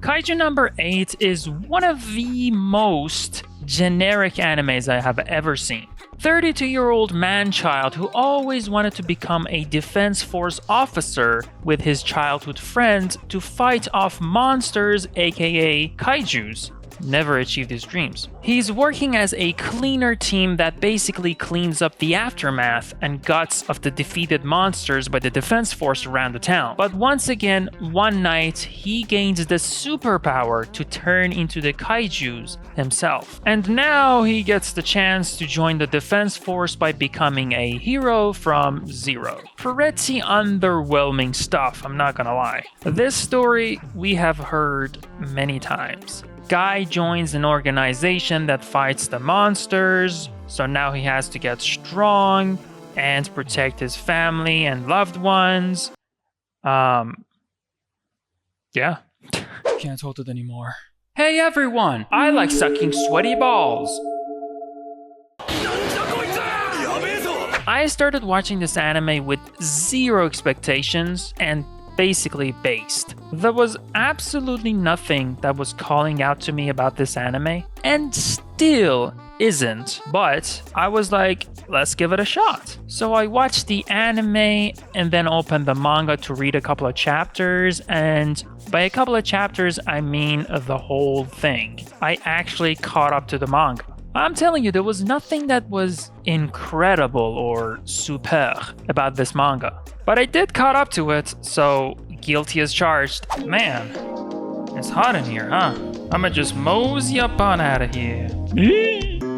Kaiju number 8 is one of the most generic animes I have ever seen. 32-year-old man-child who always wanted to become a defense force officer with his childhood friend to fight off monsters, aka kaijus, never achieved his dreams. He's working as a cleaner team that basically cleans up the aftermath and guts of the defeated monsters by the defense force around the town. But once again, one night, he gains the superpower to turn into the kaijus himself. And now he gets the chance to join the defense force by becoming a hero from zero. Pretty underwhelming stuff, I'm not gonna lie. This story we have heard many times. Guy joins an organization that fights the monsters, so now he has to get strong and protect his family and loved ones. Yeah. Can't hold it anymore. Hey everyone! I like sucking sweaty balls. I started watching this anime with zero expectations and basically based. There was absolutely nothing that was calling out to me about this anime, and still isn't, but I was like, let's give it a shot. So I watched the anime and then opened the manga to read a couple of chapters, and by a couple of chapters I mean the whole thing. I actually caught up to the manga. I'm telling you, there was nothing that was incredible or super about this manga. But I did caught up to it, so guilty as charged. Man, it's hot in here, huh? I'ma just mosey up on out of here.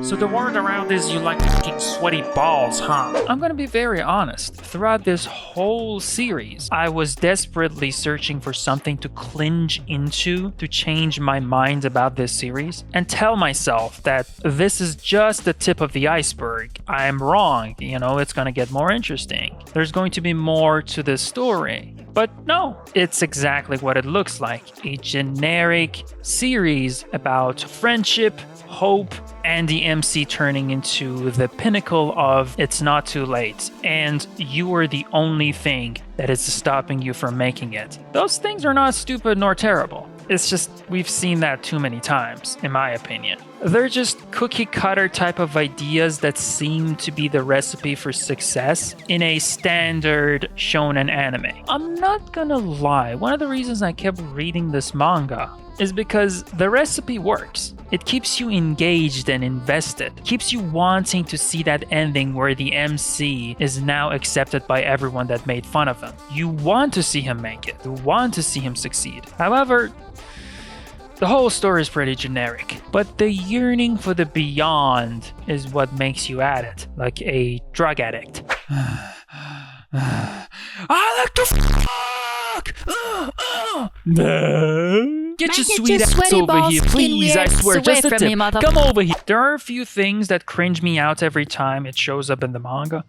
So the word around is you like fucking sweaty balls, huh? I'm gonna be very honest. Throughout this whole series, I was desperately searching for something to clinch into to change my mind about this series and tell myself that this is just the tip of the iceberg. I'm wrong, it's gonna get more interesting. There's going to be more to this story. But no, it's exactly what it looks like. A generic series about friendship, hope, and the MC turning into the pinnacle of it's not too late, and you are the only thing that is stopping you from making it. Those things are not stupid nor terrible. It's just we've seen that too many times, in my opinion. They're just cookie-cutter type of ideas that seem to be the recipe for success in a standard shonen anime. I'm not gonna lie, one of the reasons I kept reading this manga is because the recipe works. It keeps you engaged and invested, keeps you wanting to see that ending where the MC is now accepted by everyone that made fun of him. You want to see him make it, you want to see him succeed. However, the whole story is pretty generic, but the yearning for the beyond is what makes you at it, like a drug addict. I like to fuck! Get your sweet ass over here, please, I swear, just a tip. Come over here. There are a few things that cringe me out every time it shows up in the manga,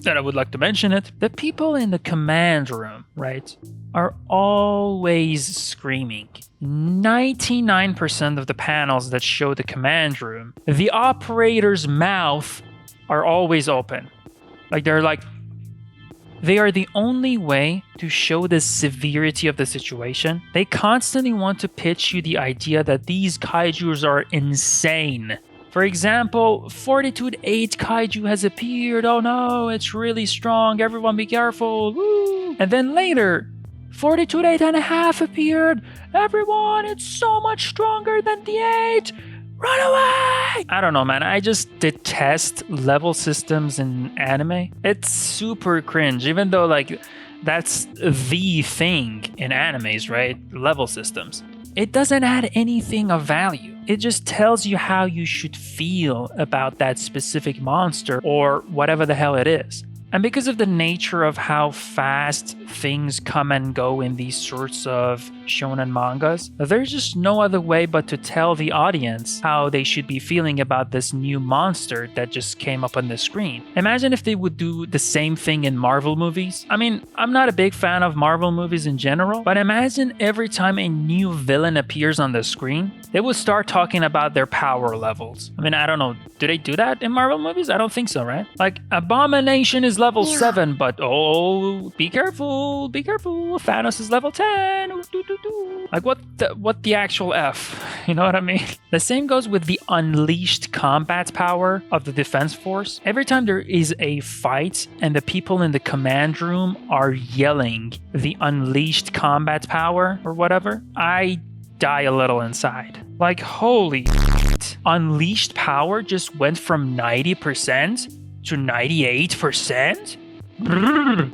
that I would like to mention it. The people in the command room, right, are always screaming. 99% of the panels that show the command room, the operator's mouth are always open. They are the only way to show the severity of the situation. They constantly want to pitch you the idea that these kaijus are insane. For example, Fortitude 8 kaiju has appeared. Oh no, it's really strong. Everyone be careful. Woo! And then later, Fortitude 8.5 appeared. Everyone, it's so much stronger than the 8. Run away! I don't know, man. I just detest level systems in anime. It's super cringe, even though, that's the thing in animes, right? Level systems. It doesn't add anything of value. It just tells you how you should feel about that specific monster or whatever the hell it is. And because of the nature of how fast things come and go in these sorts of shonen mangas, there's just no other way but to tell the audience how they should be feeling about this new monster that just came up on the screen. Imagine if they would do the same thing in Marvel movies. I mean, I'm not a big fan of Marvel movies in general, but imagine every time a new villain appears on the screen, they would start talking about their power levels. I mean, I don't know, do they do that in Marvel movies? I don't think so, right? Like, Abomination is level 7, but oh, be careful, Thanos is level 10. Ooh, doo, doo, doo. Like what the actual F? You know what I mean? The same goes with the unleashed combat power of the defense force. Every time there is a fight and the people in the command room are yelling the unleashed combat power or whatever, I die a little inside. Like, holy shit. Unleashed power just went from 90% to 98%?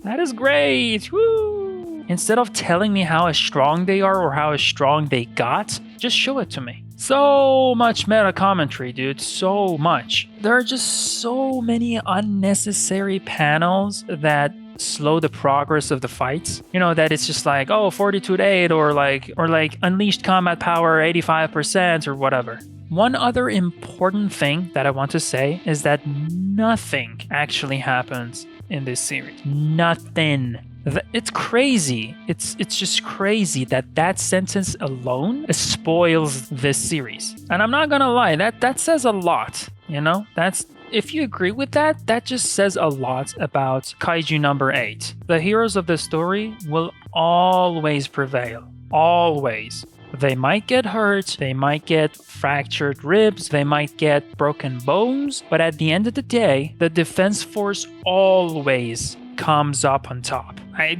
That is great. Woo! Instead of telling me how strong they are or how strong they got, just show it to me. So much meta commentary, dude. So much. There are just so many unnecessary panels that slow the progress of the fights. You know, that it's just like, oh, 42 to 8 or like unleashed combat power 85% or whatever. One other important thing that I want to say is that nothing actually happens in this series. Nothing. It's crazy. It's just crazy that sentence alone spoils this series. And I'm not gonna lie, that says a lot, you know? If you agree with that, that just says a lot about Kaiju number 8. The heroes of the story will always prevail. Always. They might get hurt, they might get fractured ribs, they might get broken bones, but at the end of the day, the defense force always comes up on top.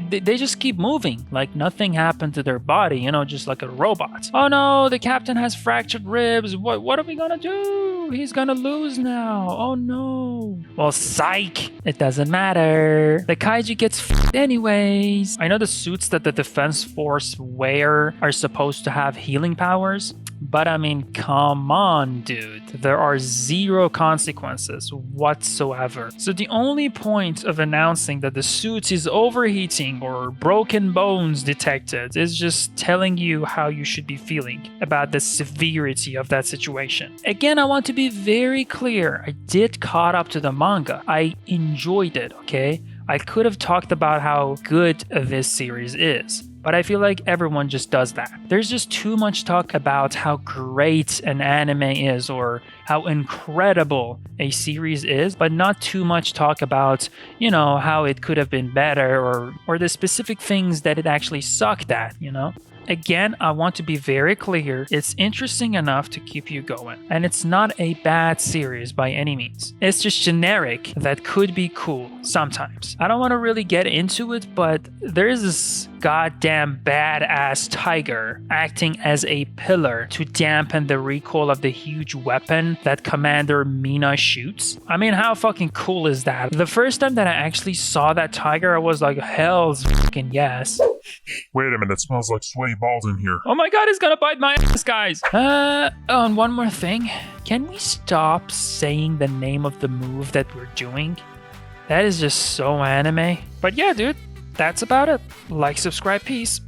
They just keep moving like nothing happened to their body, you know, just like a robot. Oh no, the captain has fractured ribs. What are we gonna do? He's gonna lose now. Oh no. Well, psych. It doesn't matter. The kaiju gets f***ed anyways. I know the suits that the defense force wear are supposed to have healing powers, but I mean, come on, dude. There are zero consequences whatsoever. So the only point of announcing that the suit is overheating or broken bones detected is just telling you how you should be feeling about the severity of that situation. Again, I want to be very clear. I did caught up to the manga. I enjoyed it, okay? I could have talked about how good this series is, but I feel like everyone just does that. There's just too much talk about how great an anime is or how incredible a series is, but not too much talk about, you know, how it could have been better or the specific things that it actually sucked at, you know? Again, I want to be very clear, it's interesting enough to keep you going. And it's not a bad series by any means. It's just generic that could be cool sometimes. I don't want to really get into it, but there is this goddamn badass tiger acting as a pillar to dampen the recoil of the huge weapon that Commander Mina shoots. I mean, how fucking cool is that? The first time that I actually saw that tiger, I was like, hell's fucking yes. Wait a minute, it smells like sweaty balls in here. Oh my god, he's gonna bite my ass, guys. And one more thing. Can we stop saying the name of the move that we're doing? That is just so anime. But yeah, dude, that's about it. Like, subscribe, peace.